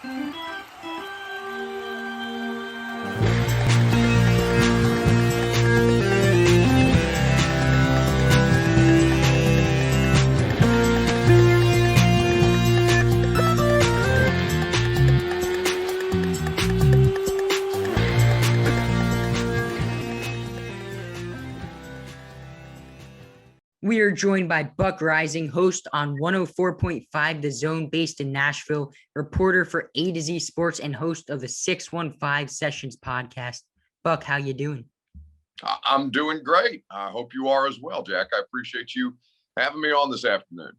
We are joined by Buck Reising, host on 104.5 The Zone, based in Nashville, reporter for A to Z Sports, and host of the 615 Sessions podcast. Buck, how you doing? I'm doing great. I hope you are as well, Jack. I appreciate you having me on this afternoon.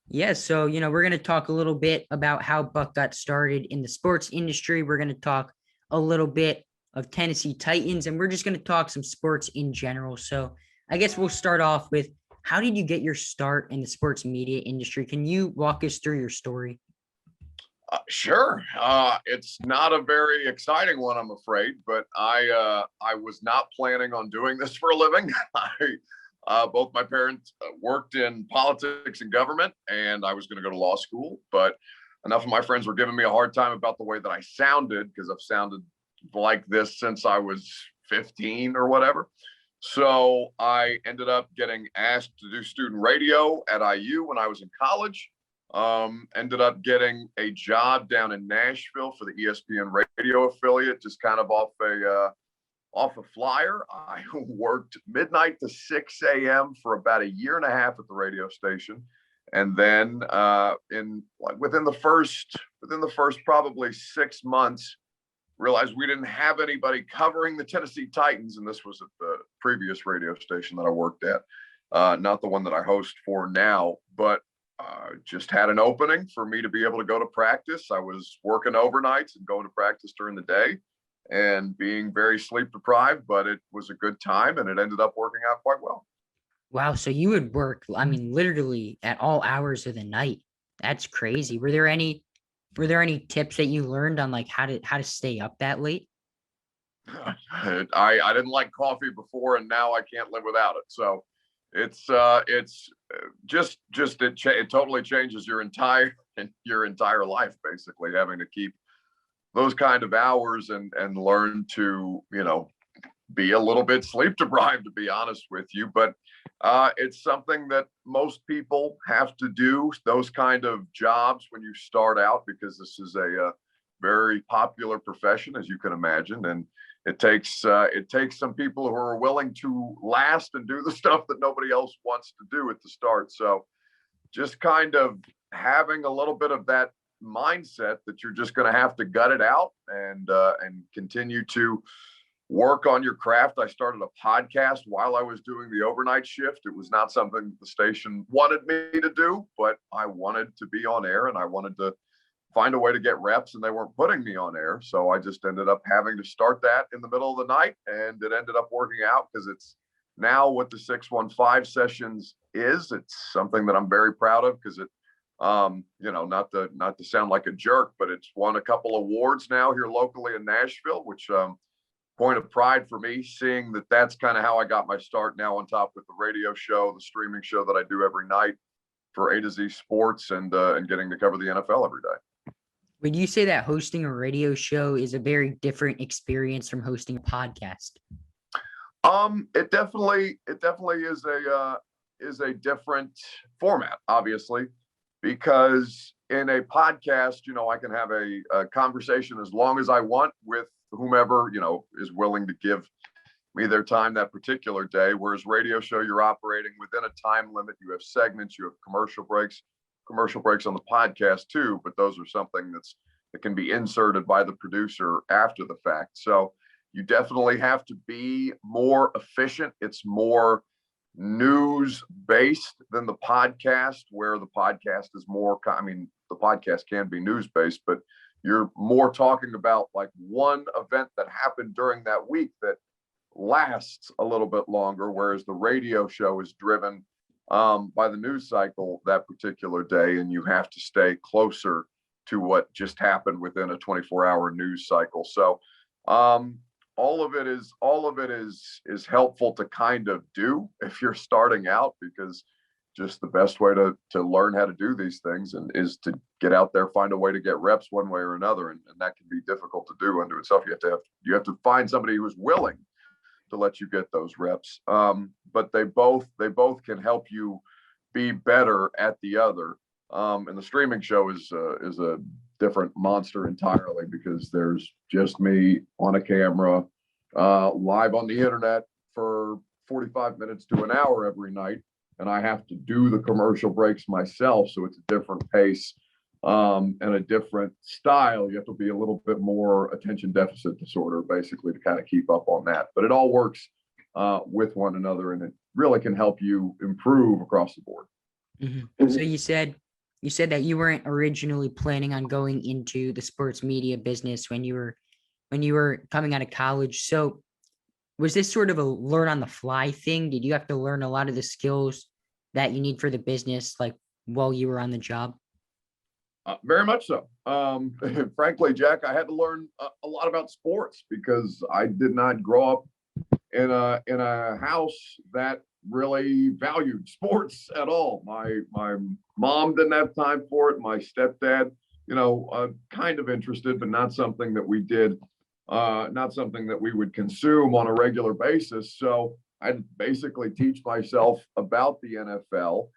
Yeah, so, we're going to talk a little bit about how Buck got started in the sports industry. We're going to talk a little bit of Tennessee Titans, and we're just going to talk some sports in general. So I guess we'll start off with, how did you get your start in the sports media industry? Can you walk us through your story? Sure. It's not a very exciting one, I'm afraid, but I was not planning on doing this for a living. Both my parents worked in politics and government, and I was going to go to law school, but enough of my friends were giving me a hard time about the way that I sounded, because I've sounded like this since I was 15 or whatever. So I ended up getting asked to do student radio at IU when I was in college. Ended up getting a job down in Nashville for the ESPN radio affiliate, just kind of off a flyer. I worked midnight to 6 a.m. for about a year and a half at the radio station. And then within the first probably 6 months, realized we didn't have anybody covering the Tennessee Titans. And this was at the previous radio station that I worked at, not the one that I host for now, but just had an opening for me to be able to go to practice. I was working overnights and going to practice during the day and being very sleep deprived, but it was a good time and it ended up working out quite well. Wow. So you would work, literally at all hours of the night. That's crazy. Were there any tips that you learned on how to stay up that late? I didn't like coffee before, and now I can't live without it. So it totally changes your entire life, basically, having to keep those kind of hours and learn to, be a little bit sleep deprived, to be honest with you. But it's something that most people have to do, those kind of jobs, when you start out, because this is a very popular profession, as you can imagine. And it takes some people who are willing to last and do the stuff that nobody else wants to do at the start. So just kind of having a little bit of that mindset that you're just going to have to gut it out and continue to work on your craft. I started a podcast while I was doing the overnight shift. It was not something the station wanted me to do, but I wanted to be on air and I wanted to find a way to get reps, and they weren't putting me on air. So I just ended up having to start that in the middle of the night, and it ended up working out, because it's now what the 615 Sessions is. It's something that I'm very proud of, because it, not to sound like a jerk, but it's won a couple awards now here locally in Nashville, which point of pride for me, seeing that that's kind of how I got my start now, on top with the radio show, the streaming show that I do every night for A to Z Sports, and getting to cover the NFL every day. Would you say that hosting a radio show is a very different experience from hosting a podcast? It definitely is a different format, obviously, because in a podcast, I can have a conversation as long as I want with whomever, is willing to give me their time that particular day. Whereas radio show, you're operating within a time limit. You have segments, you have commercial breaks on the podcast too, but those are something that can be inserted by the producer after the fact. So you definitely have to be more efficient. It's more news based than the podcast, where the podcast is more, the podcast can be news based, but you're more talking about like one event that happened during that week that lasts a little bit longer, whereas the radio show is driven by the news cycle that particular day, and you have to stay closer to what just happened within a 24-hour news cycle. So all of it is helpful to kind of do if you're starting out, because just the best way to learn how to do these things, and is to get out there, find a way to get reps one way or another. And that can be difficult to do unto itself. You have to find somebody who's willing to let you get those reps. But they both can help you be better at the other. And the streaming show is a different monster entirely, because there's just me on a camera, live on the internet for 45 minutes to an hour every night. And I have to do the commercial breaks myself. So it's a different pace, and a different style. You have to be a little bit more attention deficit disorder, basically, to kind of keep up on that. But it all works with one another, and it really can help you improve across the board. Mm-hmm. So you said that you weren't originally planning on going into the sports media business when you were coming out of college. So was this sort of a learn on the fly thing? Did you have to learn a lot of the skills that you need for the business, like while you were on the job? Very much so. Frankly, Jack, I had to learn a lot about sports, because I did not grow up in a house that really valued sports at all. My mom didn't have time for it. My stepdad, kind of interested, but not something that we did, not something that we would consume on a regular basis. So I basically teach myself about the NFL.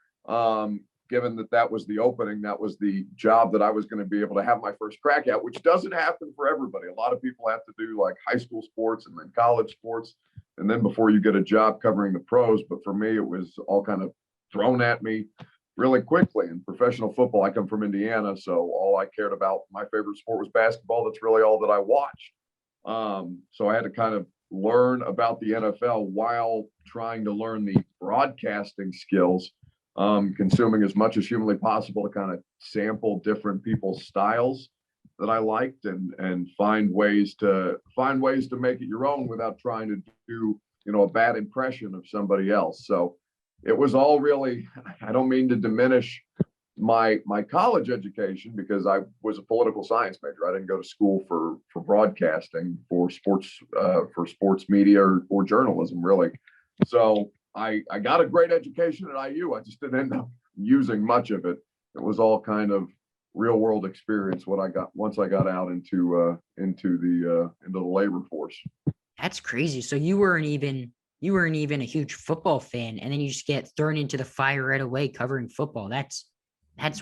Given that was the opening, that was the job that I was going to be able to have my first crack at, which doesn't happen for everybody. A lot of people have to do like high school sports and then college sports, and then before you get a job covering the pros. But for me, it was all kind of thrown at me really quickly. In professional football, I come from Indiana, so all I cared about, my favorite sport was basketball. That's really all that I watched. So I had to kind of learn about the NFL while trying to learn the broadcasting skills, consuming as much as humanly possible to kind of sample different people's styles that I liked, and find ways to make it your own without trying to do, a bad impression of somebody else. So it was all really, I don't mean to diminish my college education, because I was a political science major. I didn't go to school for broadcasting, for sports media or journalism, really. So I got a great education at IU. I just didn't end up using much of it. It was all kind of real world experience what I got once I got out into the labor force. That's crazy. So you weren't even a huge football fan, and then you just get thrown into the fire right away covering football. That's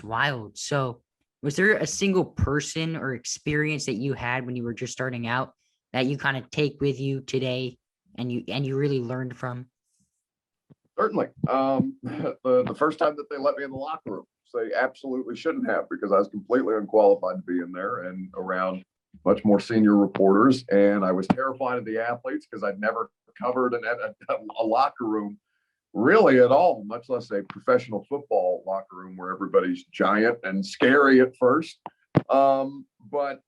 wild. So was there a single person or experience that you had when you were just starting out that you kind of take with you today and you really learned from? Certainly. The first time that they let me in the locker room, they absolutely shouldn't have, because I was completely unqualified to be in there and around much more senior reporters. And I was terrified of the athletes, because I'd never covered a locker room really at all, much less a professional football locker room where everybody's giant and scary at first. But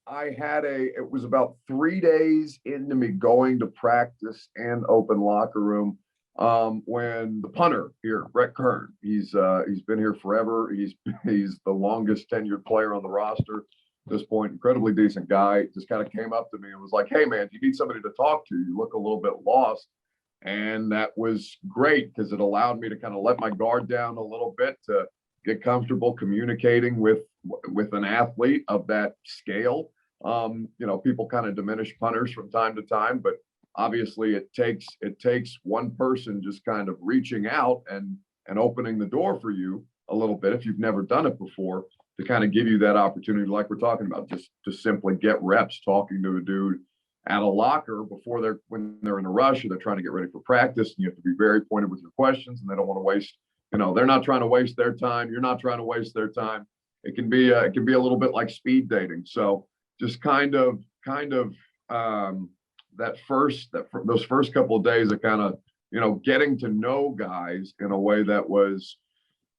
it was about 3 days into me going to practice and open locker room, when the punter here, Brett Kern, he's been here forever. He's the longest tenured player on the roster at this point. Incredibly decent guy. Just kind of came up to me and was like, "Hey man, do you need somebody to talk to? You look a little bit lost." And that was great, because it allowed me to kind of let my guard down a little bit, to get comfortable communicating with an athlete of that scale. People kind of diminish punters from time to time, but obviously it takes one person just kind of reaching out and opening the door for you a little bit, if you've never done it before, to kind of give you that opportunity, like we're talking about, just to simply get reps talking to a dude at a locker when they're in a rush, or they're trying to get ready for practice, and you have to be very pointed with your questions, and they don't want to waste, they're not trying to waste their time. You're not trying to waste their time. It can be a little bit like speed dating. So just kind of those first couple of days of kind of, getting to know guys in a way that was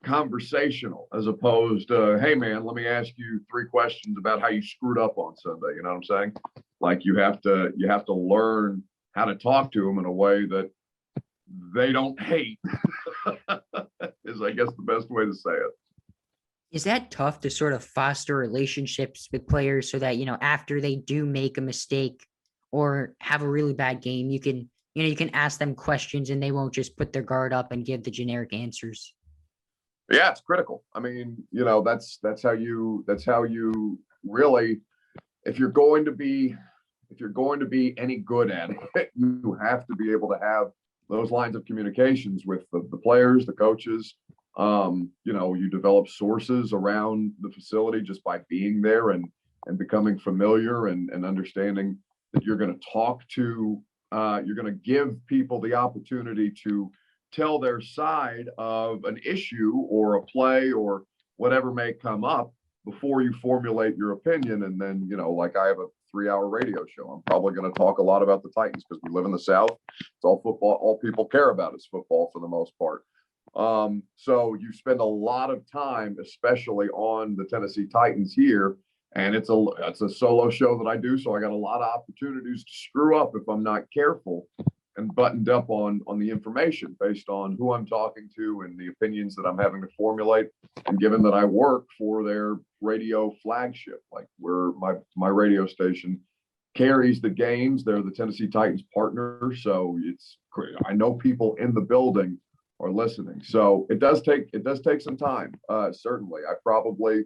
conversational, as opposed to, "Hey man, let me ask you 3 questions about how you screwed up on Sunday." You know what I'm saying? Like you have to learn how to talk to them in a way that they don't hate is, I guess, the best way to say it. Is that tough to sort of foster relationships with players so that, after they do make a mistake or have a really bad game, you can, you can ask them questions and they won't just put their guard up and give the generic answers. Yeah, it's critical. I mean, that's how you really, if you're going to be any good at it, you have to be able to have those lines of communications with the players, the coaches. You develop sources around the facility just by being there and becoming familiar and understanding that you're going to talk to, you're going to give people the opportunity to tell their side of an issue or a play or whatever may come up before you formulate your opinion. And then, like I have a 3-hour radio show. I'm probably going to talk a lot about the Titans because we live in the South. It's all football. All people care about is football for the most part. So you spend a lot of time, especially on the Tennessee Titans here, and it's a solo show that I do. So I got a lot of opportunities to screw up if I'm not careful and buttoned up on the information based on who I'm talking to and the opinions that I'm having to formulate. And given that I work for their radio flagship, like where my radio station carries the games, they're the Tennessee Titans partner. So I know people in the building are listening. So it does take some time. Certainly. I probably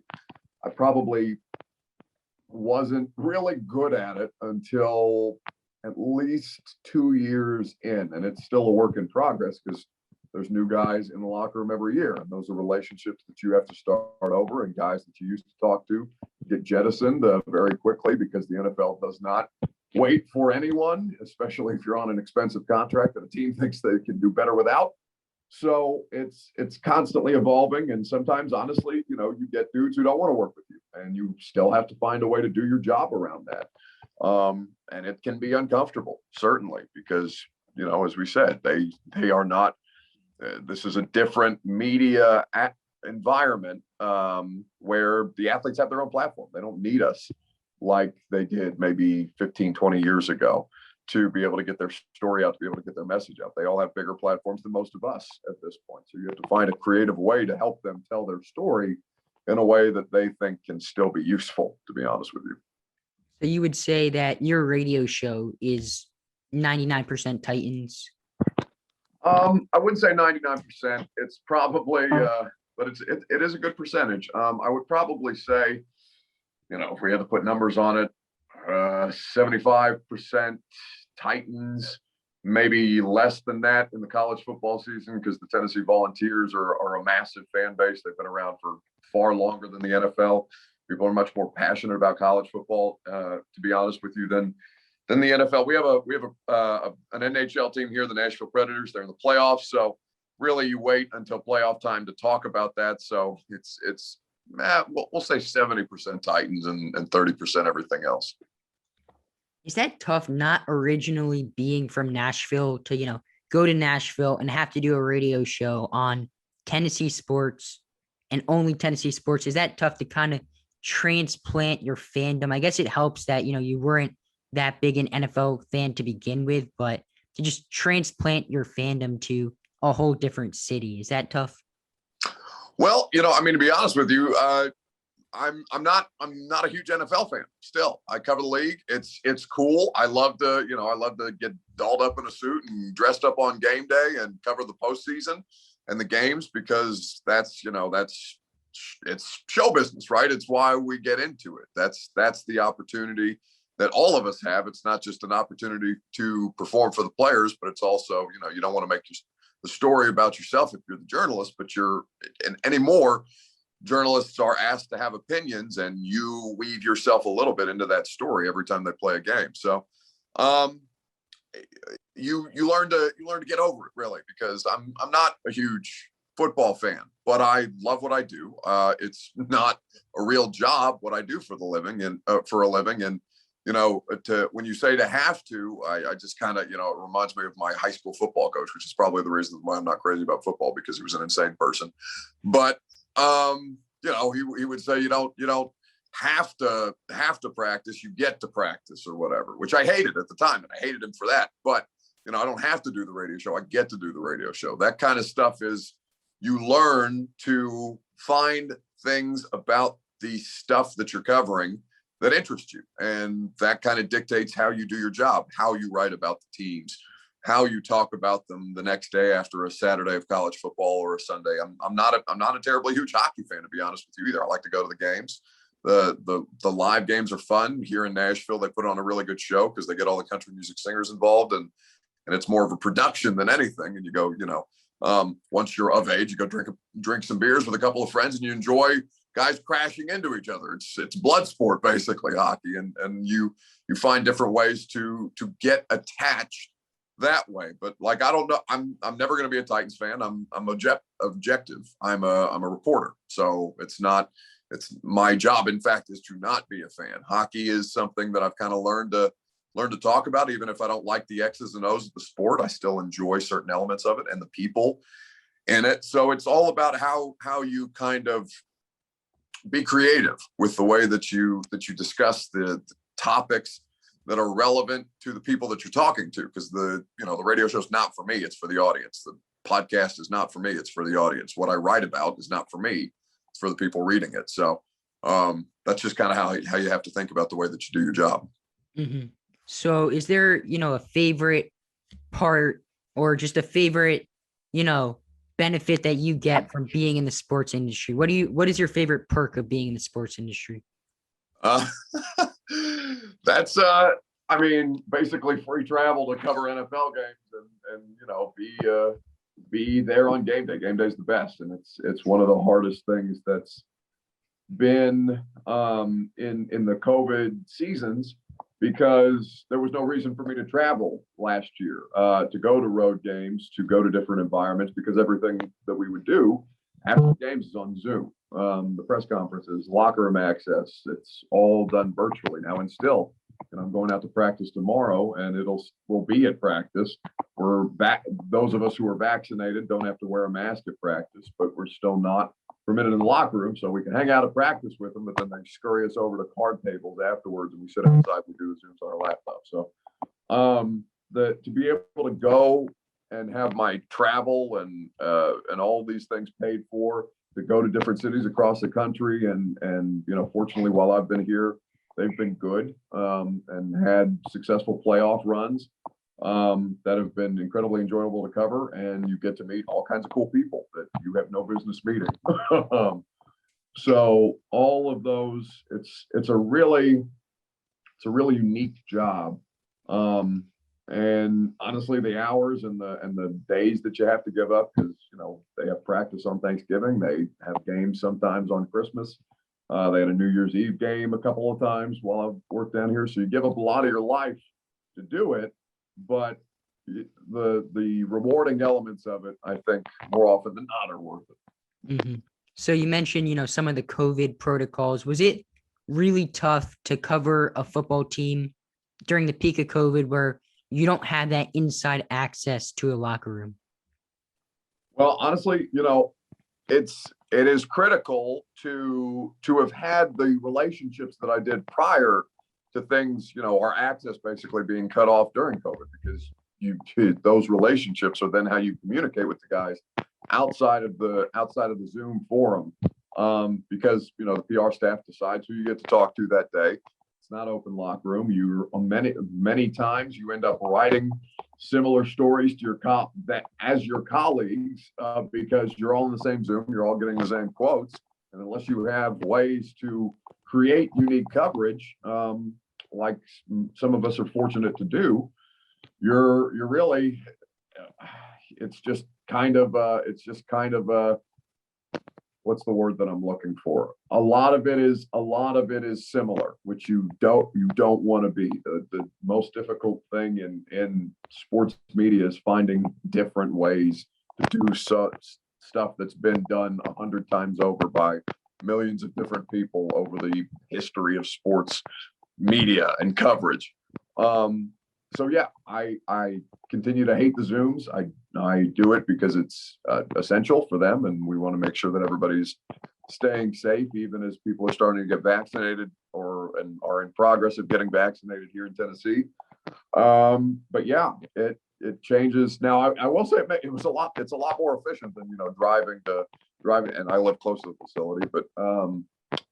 wasn't really good at it until at least 2 years in, and it's still a work in progress because there's new guys in the locker room every year, and those are relationships that you have to start over, and guys that you used to talk to get jettisoned very quickly because the NFL does not wait for anyone, especially if you're on an expensive contract that a team thinks they can do better without. So it's constantly evolving, and sometimes, honestly, you get dudes who don't want to work with you, and you still have to find a way to do your job around that. And it can be uncomfortable, certainly, because, as we said, they are not, this is a different media environment where the athletes have their own platform. They don't need us like they did maybe 15, 20 years ago to be able to get their story out, to be able to get their message out. They all have bigger platforms than most of us at this point. So you have to find a creative way to help them tell their story in a way that they think can still be useful, to be honest with you. So you would say that your radio show is 99% Titans? I wouldn't say 99%. It's probably, but it is a good percentage. I would probably say, if we had to put numbers on it, 75% Titans, maybe less than that in the college football season because the Tennessee Volunteers are a massive fan base. They've been around for far longer than the NFL. People are much more passionate about college football, to be honest with you, than the NFL. We have an NHL team here, the Nashville Predators. They're in the playoffs, so really you wait until playoff time to talk about that. So we'll say 70% Titans and 30% everything else. Is that tough not originally being from Nashville to, go to Nashville and have to do a radio show on Tennessee sports and only Tennessee sports? Is that tough to kind of transplant your fandom? I guess it helps that, you weren't that big an NFL fan to begin with, but to just transplant your fandom to a whole different city, is that tough? Well, to be honest with you, I'm not a huge NFL fan. Still, I cover the league. It's cool. I love to get dolled up in a suit and dressed up on game day and cover the postseason and the games because it's show business, right? It's why we get into it. That's the opportunity that all of us have. It's not just an opportunity to perform for the players, but it's also, you don't want to make the story about yourself if you're the journalist, but anymore, journalists are asked to have opinions and you weave yourself a little bit into that story every time they play a game. So you learn to get over it, really, because I'm not a huge football fan, but I love what I do. It's not a real job what I do for a living, and when you say to have to, I just kind of, it reminds me of my high school football coach, which is probably the reason why I'm not crazy about football, because he was an insane person. But he would say you don't have to practice, you get to practice or whatever, which I hated at the time, and I hated him for that. But I don't have to do the radio show. I get to do the radio show. That kind of stuff is, you learn to find things about the stuff that you're covering that interest you. And that kind of dictates how you do your job, how you write about the teams, how you talk about them the next day after a Saturday of college football or a Sunday. I'm not a terribly huge hockey fan, to be honest with you either. I like to go to the games. The live games are fun here in Nashville. They put on a really good show because they get all the country music singers involved, and it's more of a production than anything. And you go, once you're of age, you go drink some beers with a couple of friends, and you enjoy guys crashing into each other. It's blood sport, basically, hockey, and you find different ways to get attached that way. But like, I don't know, I'm never going to be a Titans fan. I'm objective. I'm a reporter, so it's my job, in fact, is to not be a fan. Hockey is something that I've kind of learned to talk about. Even if I don't like the X's and O's of the sport, I still enjoy certain elements of it and the people in it. So it's all about how you kind of be creative with the way that you discuss the topics that are relevant to the people that you're talking to. Because the radio show is not for me, it's for the audience. The podcast is not for me, it's for the audience. What I write about is not for me, it's for the people reading it. So that's just kind of how you have to think about the way that you do your job. Mm-hmm. So is there, a favorite part or just a favorite, benefit that you get from being in the sports industry? What is your favorite perk of being in the sports industry? That's basically free travel to cover NFL games and be there on game day. Game day is the best, and it's one of the hardest things that's been in the COVID seasons, because there was no reason for me to travel last year, to go to road games, to go to different environments, because everything that we would do after games is on Zoom. The press conferences, locker room access, it's all done virtually now. And still, I'm going out to practice tomorrow, and we'll be at practice. We're back. Those of us who are vaccinated don't have to wear a mask at practice, but we're still not permitted in the locker room. So we can hang out at practice with them, but then they scurry us over to card tables afterwards, and we sit outside. We do the Zooms on our laptop. So to be able to go and have my travel and all these things paid for, to go to different cities across the country, and fortunately, while I've been here, they've been good, and had successful playoff runs that have been incredibly enjoyable to cover, and you get to meet all kinds of cool people that you have no business meeting. So all of those, it's a really unique job. And honestly, the hours and the days that you have to give up, because they have practice on Thanksgiving, they have games sometimes on Christmas. They had a New Year's Eve game a couple of times while I've worked down here. So you give up a lot of your life to do it, but the rewarding elements of it, I think, more often than not, are worth it. Mm-hmm. So you mentioned, some of the COVID protocols. Was it really tough to cover a football team during the peak of COVID, where you don't have that inside access to a locker room? Well, honestly, it is critical to have had the relationships that I did prior to things, our access basically being cut off during COVID, because those relationships are then how you communicate with the guys outside of the Zoom forum, because the PR staff decides who you get to talk to that day. It's not open locker room. You many times you end up writing similar stories to as your colleagues, because you're all in the same Zoom, you're all getting the same quotes, and unless you have ways to create unique coverage, like some of us are fortunate to do, you're really, it's just kind of what's the word that I'm looking for? A lot of it is similar, which you don't want to be. The most difficult thing in sports media is finding different ways to do stuff that's been done 100 times over by millions of different people over the history of sports media and coverage. So yeah, I continue to hate the Zooms. I do it because it's essential for them, and we want to make sure that everybody's staying safe, even as people are starting to get vaccinated and are in progress of getting vaccinated here in Tennessee. But yeah, it changes. Now, I will say it's a lot more efficient than driving, and I live close to the facility, but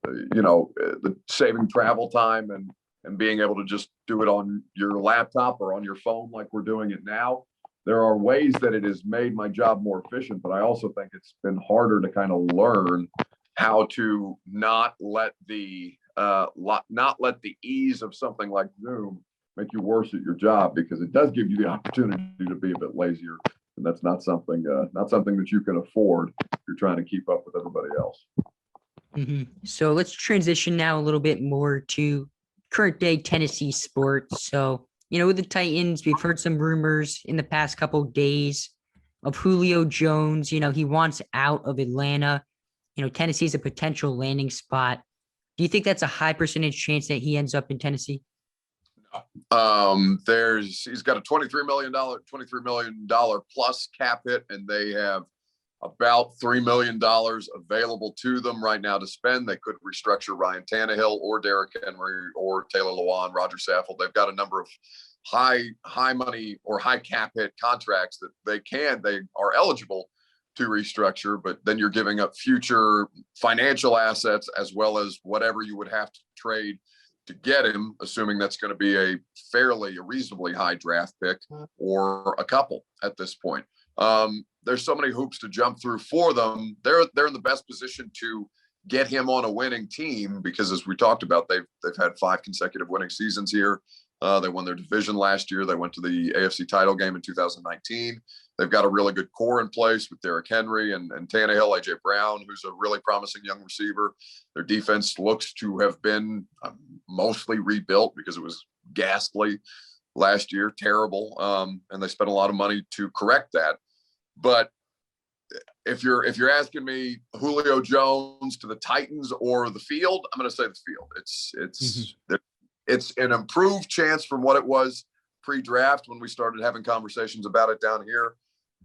the saving travel time and being able to just do it on your laptop or on your phone like we're doing it now. there are ways that it has made my job more efficient, but I also think it's been harder to kind of learn how to not let the ease of something like Zoom make you worse at your job, because it does give you the opportunity to be a bit lazier, and that's not something that you can afford if you're trying to keep up with everybody else. So let's transition now a little bit more to current day Tennessee sports. So, with the Titans, we've heard some rumors in the past couple of days of Julio Jones. He wants out of Atlanta. Tennessee's a potential landing spot. Do you think that's a high percentage chance that he ends up in Tennessee? He's got a $23 million plus cap hit, and they have about $3 million available to them right now to spend. They could restructure Ryan Tannehill or Derrick Henry or Taylor Lewan, Rodgers Saffold. They've got a number of high money or high cap hit contracts that they are eligible to restructure, but then you're giving up future financial assets as well as whatever you would have to trade to get him, assuming that's going to be a reasonably high draft pick or a couple at this point. There's so many hoops to jump through for them. They're in the best position to get him on a winning team because, as we talked about, they've had 5 consecutive winning seasons here. They won their division last year. They went to the AFC title game in 2019. They've got a really good core in place with Derrick Henry and Tannehill, A.J. Brown, who's a really promising young receiver. Their defense looks to have been mostly rebuilt because it was ghastly last year, terrible. And they spent a lot of money to correct that. But if you're asking me Julio Jones to the Titans or the field, I'm going to say the field. It's an improved chance from what it was pre-draft when we started having conversations about it down here.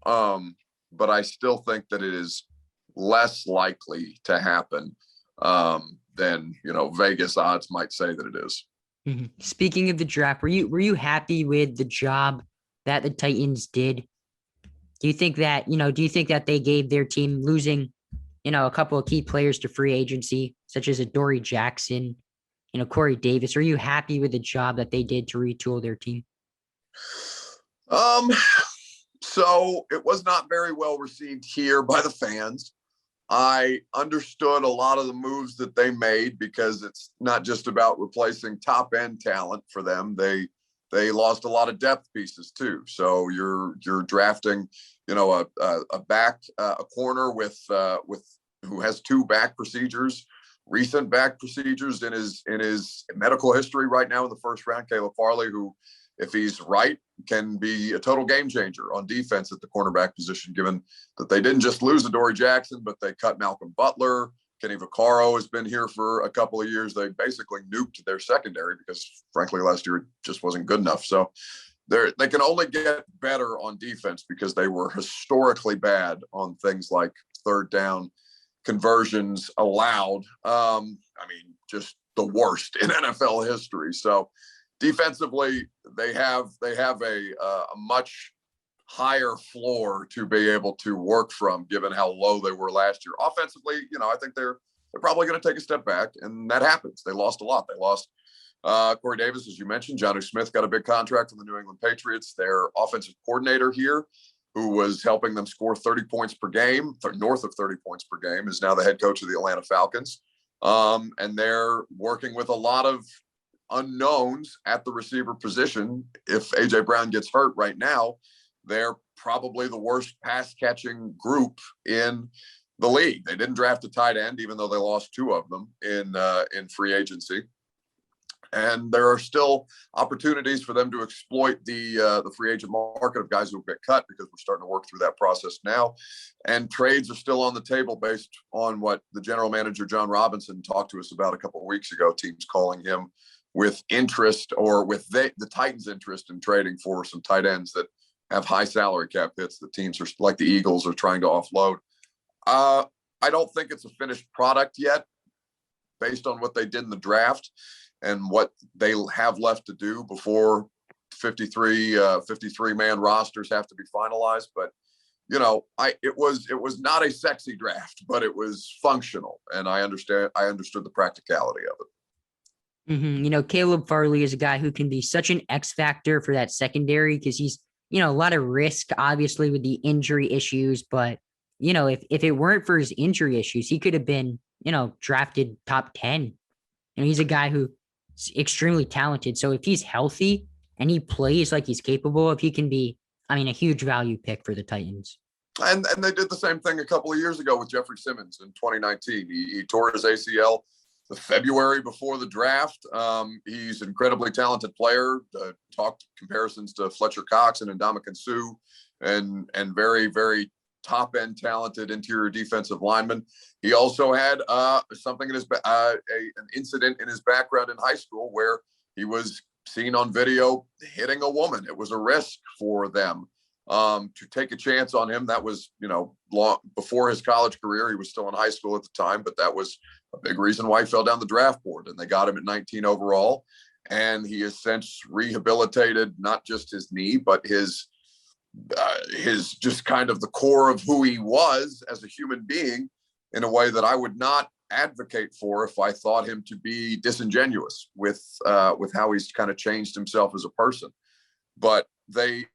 But I still think that it is less likely to happen than Vegas odds might say that it is. Speaking of the draft, were you happy with the job that the Titans did? Do you think that they gave their team, losing, a couple of key players to free agency, such as Adoree Jackson, Corey Davis? Are you happy with the job that they did to retool their team? So it was not very well received here by the fans. I understood a lot of the moves that they made because it's not just about replacing top end talent for them. They lost a lot of depth pieces too. So you're drafting, a corner with who has 2 back procedures, recent back procedures in his medical history right now in the first round. Caleb Farley, who, if he's right, can be a total game changer on defense at the cornerback position, given that they didn't just lose Adoree Jackson, but they cut Malcolm Butler. Kenny Vaccaro has been here for a couple of years. They basically nuked their secondary because, frankly, last year it just wasn't good enough. So they can only get better on defense because they were historically bad on things like third down conversions allowed. Just the worst in NFL history. So defensively, they have a much higher floor to be able to work from, given how low they were last year. Offensively, I think they're probably going to take a step back, and that happens. They lost a lot. They lost Corey Davis, as you mentioned. Jonnu Smith got a big contract from the New England Patriots. Their offensive coordinator here, who was helping them score 30 points per game, north of 30 points per game, is now the head coach of the Atlanta Falcons. And they're working with a lot of unknowns at the receiver position. If A.J. Brown gets hurt right now, they're probably the worst pass catching group in the league. They didn't draft a tight end, even though they lost 2 of them in free agency. And there are still opportunities for them to exploit the free agent market of guys who get cut, because we're starting to work through that process now. And trades are still on the table based on what the general manager, John Robinson, talked to us about a couple of weeks ago. Teams calling him with interest, or with the Titans' interest in trading for some tight ends that have high salary cap hits that teams are, like the Eagles, are trying to offload. I don't think it's a finished product yet, based on what they did in the draft and what they have left to do before 53 man rosters have to be finalized. But it was not a sexy draft, but it was functional, and I understood the practicality of it. Caleb Farley is a guy who can be such an X factor for that secondary, because he's a lot of risk, obviously, with the injury issues. But, if it weren't for his injury issues, he could have been, drafted top 10. He's a guy who's extremely talented. So if he's healthy and he plays like he's capable of, he can be, a huge value pick for the Titans. And they did the same thing a couple of years ago with Jeffrey Simmons in 2019. He tore his ACL the February before the draft. He's an incredibly talented player. Talked comparisons to Fletcher Cox and Ndamukong Suh, and very, very top end talented interior defensive lineman. He also had something in his an incident in his background in high school where he was seen on video hitting a woman. It was a risk for them to take a chance on him. That was, long before his college career. He was still in high school at the time, but that was a big reason why he fell down the draft board, and they got him at 19 overall. And he has since rehabilitated not just his knee, but his just kind of the core of who he was as a human being in a way that I would not advocate for if I thought him to be disingenuous with how he's kind of changed himself as a person. But they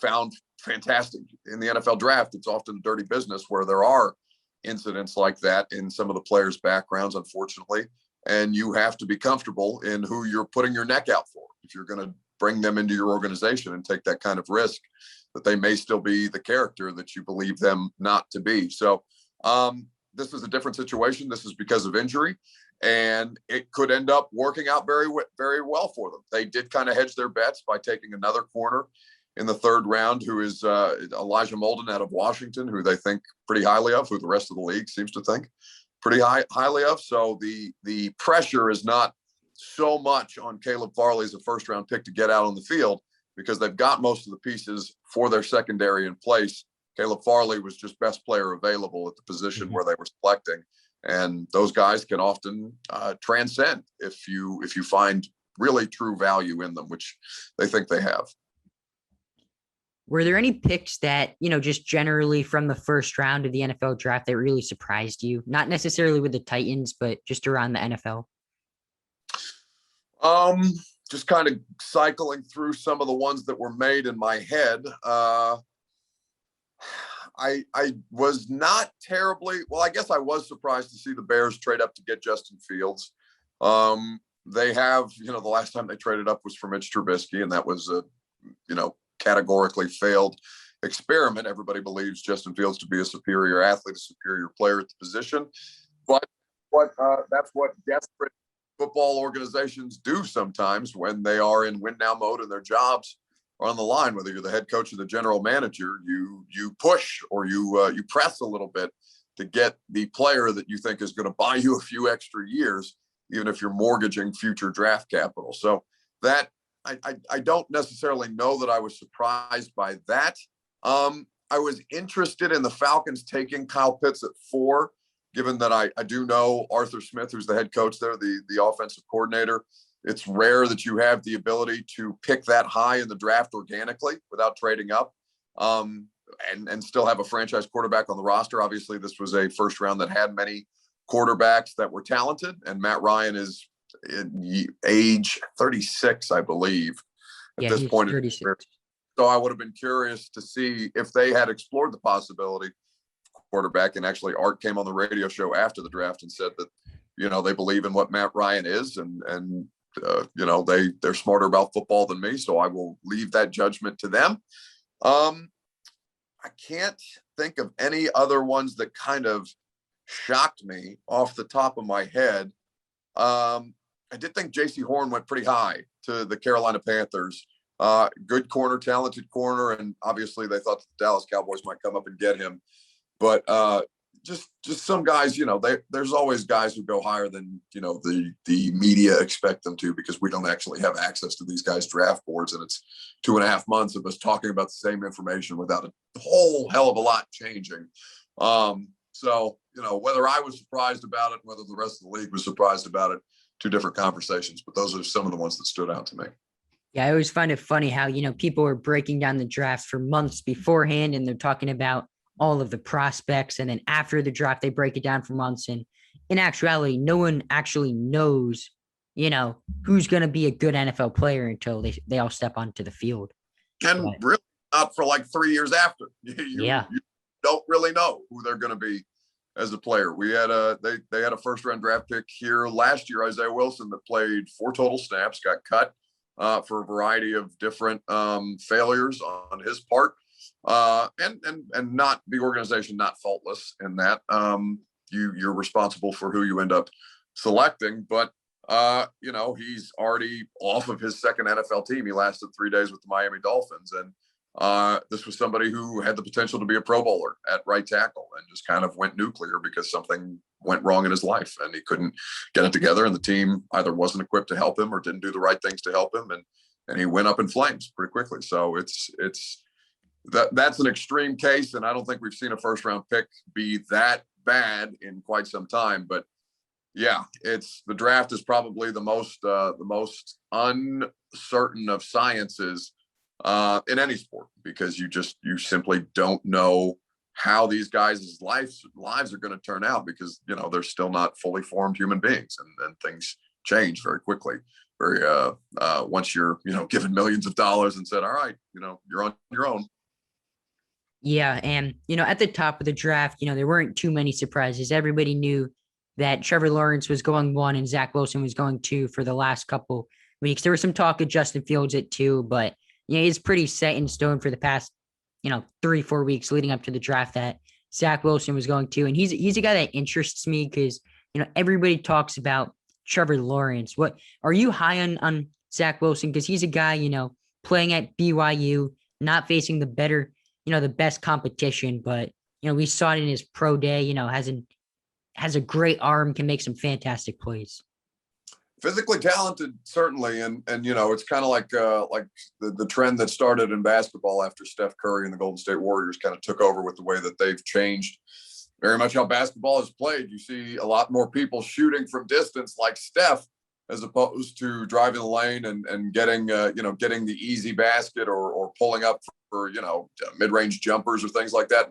found fantastic in the NFL draft. It's often a dirty business where there are incidents like that in some of the players' backgrounds, unfortunately. And you have to be comfortable in who you're putting your neck out for. If you're going to bring them into your organization and take that kind of risk, that they may still be the character that you believe them not to be. So this is a different situation. This is because of injury, and it could end up working out very, very well for them. They did kind of hedge their bets by taking another corner in the third round, who is Elijah Molden out of Washington, who they think pretty highly of, who the rest of the league seems to think pretty highly of. So the pressure is not so much on Caleb Farley as a first round pick to get out on the field, because they've got most of the pieces for their secondary in place. Caleb Farley was just best player available at the position where they were selecting. And those guys can often transcend if you find really true value in them, which they think they have. Were there any picks that, just generally from the first round of the NFL draft that really surprised you? Not necessarily with the Titans, but just around the NFL? Just kind of cycling through some of the ones that were made in my head. I was not terribly, well, I guess I was surprised to see the Bears trade up to get Justin Fields. They have, the last time they traded up was for Mitch Trubisky, and that was a, categorically failed experiment. Everybody believes Justin Fields to be a superior athlete, a superior player at the position. But that's what desperate football organizations do sometimes when they are in win now mode and their jobs are on the line. Whether you're the head coach or the general manager, you push or you press a little bit to get the player that you think is going to buy you a few extra years, even if you're mortgaging future draft capital. So that I don't necessarily know that I was surprised by that. I was interested in the Falcons taking Kyle Pitts at 4, given that I do know Arthur Smith, who's the head coach there, the offensive coordinator. It's rare that you have the ability to pick that high in the draft organically without trading up, and still have a franchise quarterback on the roster. Obviously, this was a first round that had many quarterbacks that were talented, and Matt Ryan is age 36, I believe, at this point. 36. So I would have been curious to see if they had explored the possibility of quarterback. And actually, Art came on the radio show after the draft and said that, they believe in what Matt Ryan is, and they're smarter about football than me. So I will leave that judgment to them. I can't think of any other ones that kind of shocked me off the top of my head. I did think J.C. Horn went pretty high to the Carolina Panthers. Good corner, talented corner, and obviously they thought the Dallas Cowboys might come up and get him. But just some guys, there's always guys who go higher than the media expect them to, because we don't actually have access to these guys' draft boards, and it's 2.5 months of us talking about the same information without a whole hell of a lot changing. So whether I was surprised about it, whether the rest of the league was surprised about it, two different conversations, but those are some of the ones that stood out to me. Yeah, I always find it funny how, people are breaking down the draft for months beforehand, and they're talking about all of the prospects. And then after the draft, they break it down for months. And in actuality, no one actually knows, who's going to be a good NFL player until they all step onto the field. And really, up for like 3 years after. Yeah. You don't really know who they're going to be as a player. We had they had a first round draft pick here last year, Isaiah Wilson, that played 4 total snaps, got cut for a variety of different failures on his part, and not the organization not faultless in that. You're responsible for who you end up selecting, but he's already off of his second NFL team. He lasted 3 days with the Miami Dolphins, and this was somebody who had the potential to be a Pro Bowler at right tackle and just kind of went nuclear because something went wrong in his life and he couldn't get it together, and the team either wasn't equipped to help him or didn't do the right things to help him, and he went up in flames pretty quickly. So that's an extreme case, and I don't think we've seen a first round pick be that bad in quite some time. But yeah, the draft is probably the most uncertain of sciences in any sport, because you simply don't know how these guys' lives are going to turn out, because they're still not fully formed human beings, and things change very quickly. Once you're given millions of dollars and said, all right, you're on your own. Yeah. And, at the top of the draft, there weren't too many surprises. Everybody knew that Trevor Lawrence was going 1 and Zach Wilson was going 2 for the last couple weeks. There was some talk of Justin Fields at 2, but he's pretty set in stone for the past, 3-4 weeks leading up to the draft that Zach Wilson was going 2. And he's a guy that interests me because, everybody talks about Trevor Lawrence. What are you high on Zach Wilson? Because he's a guy, playing at BYU, not facing the better, the best competition, but, we saw it in his pro day, has a great arm, can make some fantastic plays. Physically talented, certainly, and it's kind of like the trend that started in basketball after Steph Curry and the Golden State Warriors kind of took over with the way that they've changed very much how basketball is played. You see a lot more people shooting from distance like Steph, as opposed to driving the lane and getting the easy basket or pulling up for mid-range jumpers or things like that.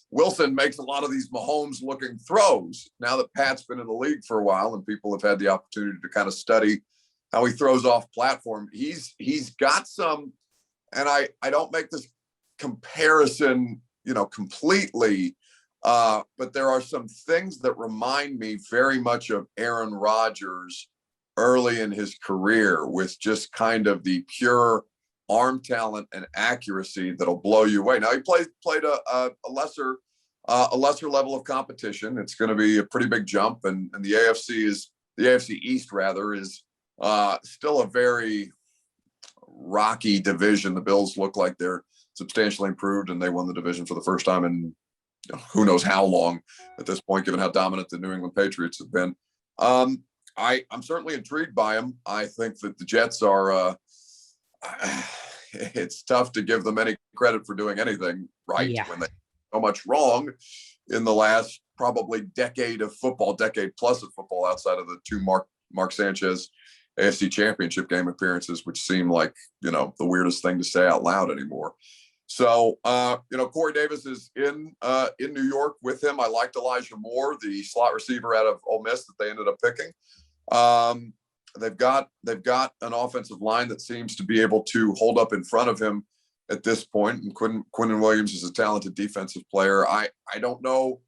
Wilson makes a lot of these Mahomes-looking throws. Now that Pat's been in the league for a while and people have had the opportunity to kind of study how he throws off platform, he's got some, and I don't make this comparison, completely, but there are some things that remind me very much of Aaron Rodgers early in his career, with just kind of the pure arm talent and accuracy that'll blow you away. Now he played a lesser level of competition. It's going to be a pretty big jump, and the AFC East rather is still a very rocky division. The Bills look like they're substantially improved, and they won the division for the first time in who knows how long at this point, given how dominant the New England Patriots have been. I'm certainly intrigued by him. I think that the Jets are. It's tough to give them any credit for doing anything right when they do so much wrong in the last probably decade plus of football, outside of the 2 Mark Sanchez AFC Championship game appearances, which seem like the weirdest thing to say out loud anymore. So Corey Davis is in New York with him. I liked Elijah Moore, the slot receiver out of Ole Miss that they ended up picking. They've got an offensive line that seems to be able to hold up in front of him at this point. And Quinnen Williams is a talented defensive player. I don't know.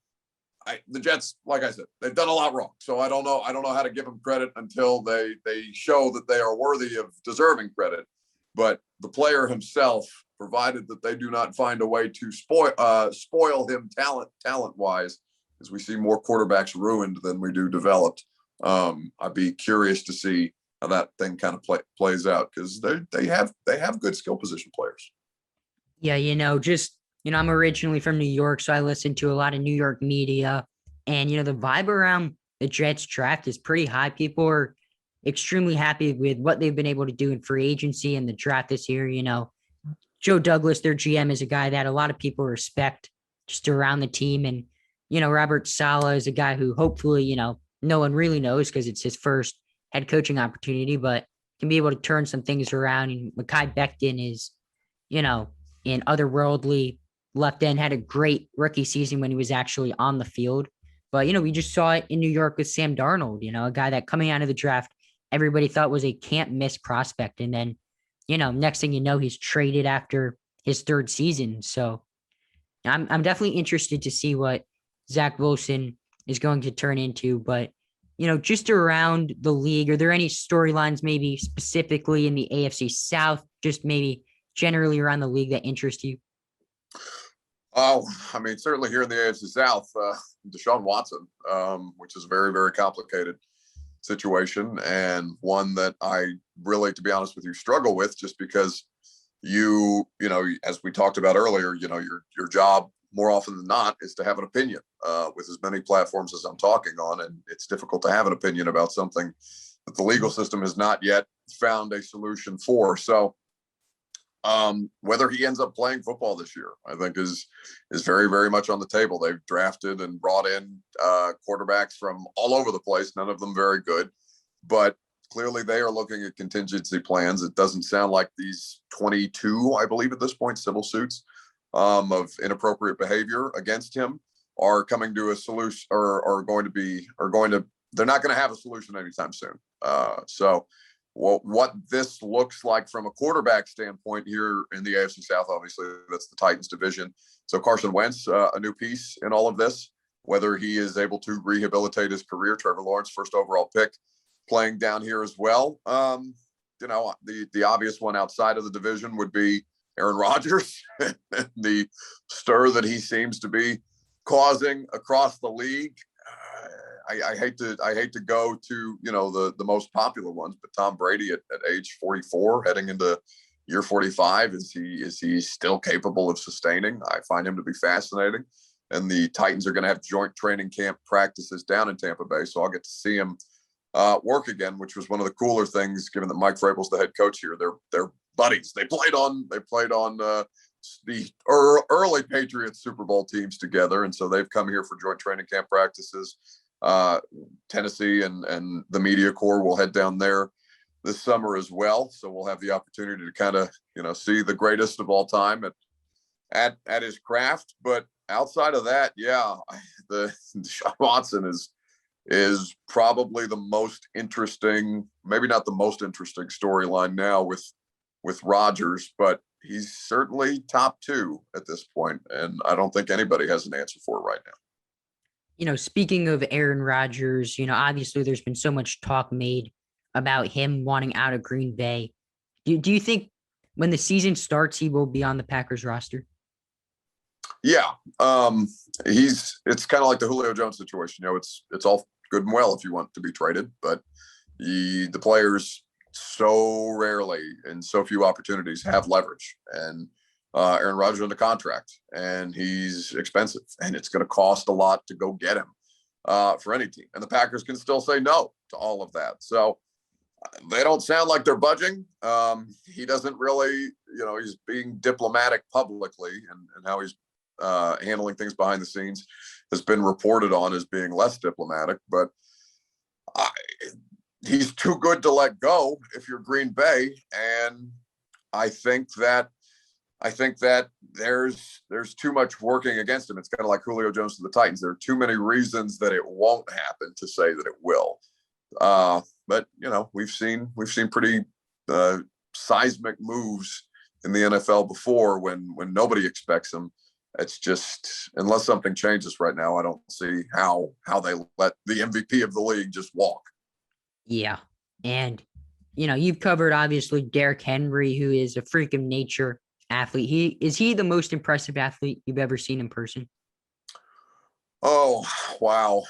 The Jets, like I said, they've done a lot wrong. So I don't know how to give them credit until they show that they are worthy of deserving credit. But the player himself, provided that they do not find a way to spoil him talent wise, as we see more quarterbacks ruined than we do developed. I'd be curious to see how that thing kind of plays out, because they have good skill position players. Yeah, I'm originally from New York, so I listen to a lot of New York media, and the vibe around the Jets draft is pretty high. People are extremely happy with what they've been able to do in free agency and the draft this year. Joe Douglas, their GM, is a guy that a lot of people respect just around the team, and Robert Saleh is a guy who hopefully no one really knows because it's his first head coaching opportunity, but can be able to turn some things around. And Mekhi Becton is, an otherworldly left end, had a great rookie season when he was actually on the field. But, we just saw it in New York with Sam Darnold, a guy that coming out of the draft, everybody thought was a can't miss prospect. And then, next thing you know, he's traded after his third season. So I'm definitely interested to see what Zach Wilson is going to turn into. But just around the league, are there any storylines maybe specifically in the AFC South, just maybe generally around the league that interest you? Oh, I mean, certainly here in the AFC South, Deshaun Watson, which is a very, very complicated situation, and one that I really, to be honest with you, struggle with, just because as we talked about earlier, your job more often than not is to have an opinion with as many platforms as I'm talking on, and it's difficult to have an opinion about something that the legal system has not yet found a solution for. So whether he ends up playing football this year, I think is very, very much on the table. They've drafted and brought in quarterbacks from all over the place, none of them very good, but clearly they are looking at contingency plans. It doesn't sound like these 22, I believe at this point, civil suits of inappropriate behavior against him are coming to a solution, or they're not going to have a solution anytime soon. So what this looks like from a quarterback standpoint here in the AFC South, obviously that's the Titans division. So Carson Wentz, a new piece in all of this, whether he is able to rehabilitate his career. Trevor Lawrence, first overall pick, playing down here as well. The obvious one outside of the division would be Aaron Rodgers, the stir that he seems to be causing across the league. I hate to go to the most popular ones, but Tom Brady at age 44, heading into year 45, is he still capable of sustaining? I find him to be fascinating. And the Titans are going to have joint training camp practices down in Tampa Bay, so I'll get to see him work again, which was one of the cooler things, given that Mike Vrabel's the head coach here. They're buddies. They played on the early Patriots Super Bowl teams together, and so they've come here for joint training camp practices. Tennessee and the media corps will head down there this summer as well, so we'll have the opportunity to kind of see the greatest of all time at his craft. But outside of that, the Deshaun Watson is probably the most interesting, maybe not the most interesting storyline now with Rodgers, but he's certainly top two at this point, and I don't think anybody has an answer for it right now. Speaking of Aaron Rodgers, obviously there's been so much talk made about him wanting out of Green Bay. Do you think when the season starts, he will be on the Packers roster? Yeah. It's kind of like the Julio Jones situation. It's all good and well if you want to be traded, but the players so rarely and so few opportunities have leverage. And Aaron Rodgers under contract, and he's expensive, and it's going to cost a lot to go get him for any team. And the Packers can still say no to all of that. So they don't sound like they're budging. He doesn't really, he's being diplomatic publicly, and how he's handling things behind the scenes has been reported on as being less diplomatic. But he's too good to let go if you're Green Bay, and I think that there's too much working against him. It's kind of like Julio Jones to the Titans. There are too many reasons that it won't happen to say that it will. But we've seen pretty seismic moves in the NFL before when nobody expects them. It's just, unless something changes right now, I don't see how they let the MVP of the league just walk. Yeah. And, you've covered obviously Derrick Henry, who is a freak of nature athlete. Is he the most impressive athlete you've ever seen in person? Oh, wow.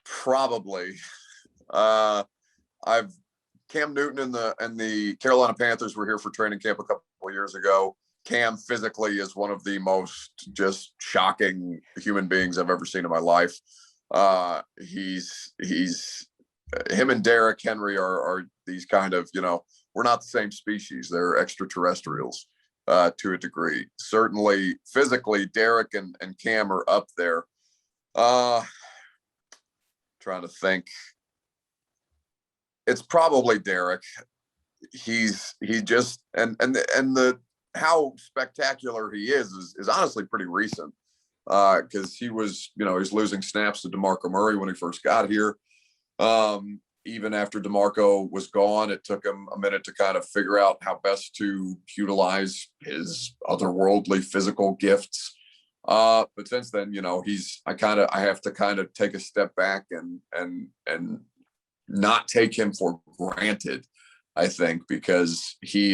Probably. Cam Newton and the Carolina Panthers were here for training camp a couple of years ago. Cam physically is one of the most just shocking human beings I've ever seen in my life. Him and Derrick Henry are these kind of, we're not the same species. They're extraterrestrials to a degree. Certainly physically, Derrick and Cam are up there. Trying to think. It's probably Derrick. He just how spectacular he is honestly pretty recent. Because he was, he's losing snaps to DeMarco Murray when he first got here. even after DeMarco was gone, it took him a minute to kind of figure out how best to utilize his otherworldly physical gifts. But since then, I have to kind of take a step back and not take him for granted, I think, because he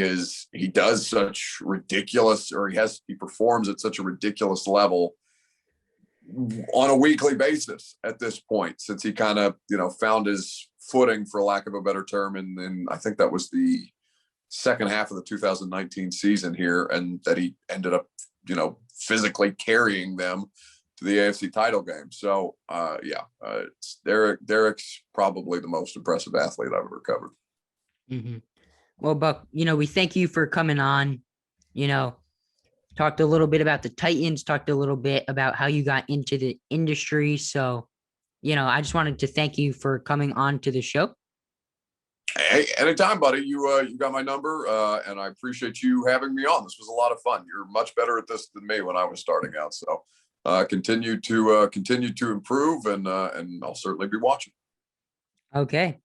does such ridiculous, or he performs at such a ridiculous level on a weekly basis at this point, since he kind of, found his footing, for lack of a better term. And I think that was the second half of the 2019 season here, and that he ended up, physically carrying them to the AFC title game. So Derek's probably the most impressive athlete I've ever covered. Mm-hmm. Well, Buck, we thank you for coming on, talked a little bit about the Titans, talked a little bit about how you got into the industry. So, I just wanted to thank you for coming on to the show. Hey, anytime, buddy. You got my number, and I appreciate you having me on. This was a lot of fun. You're much better at this than me when I was starting out. So continue to improve, and I'll certainly be watching. Okay.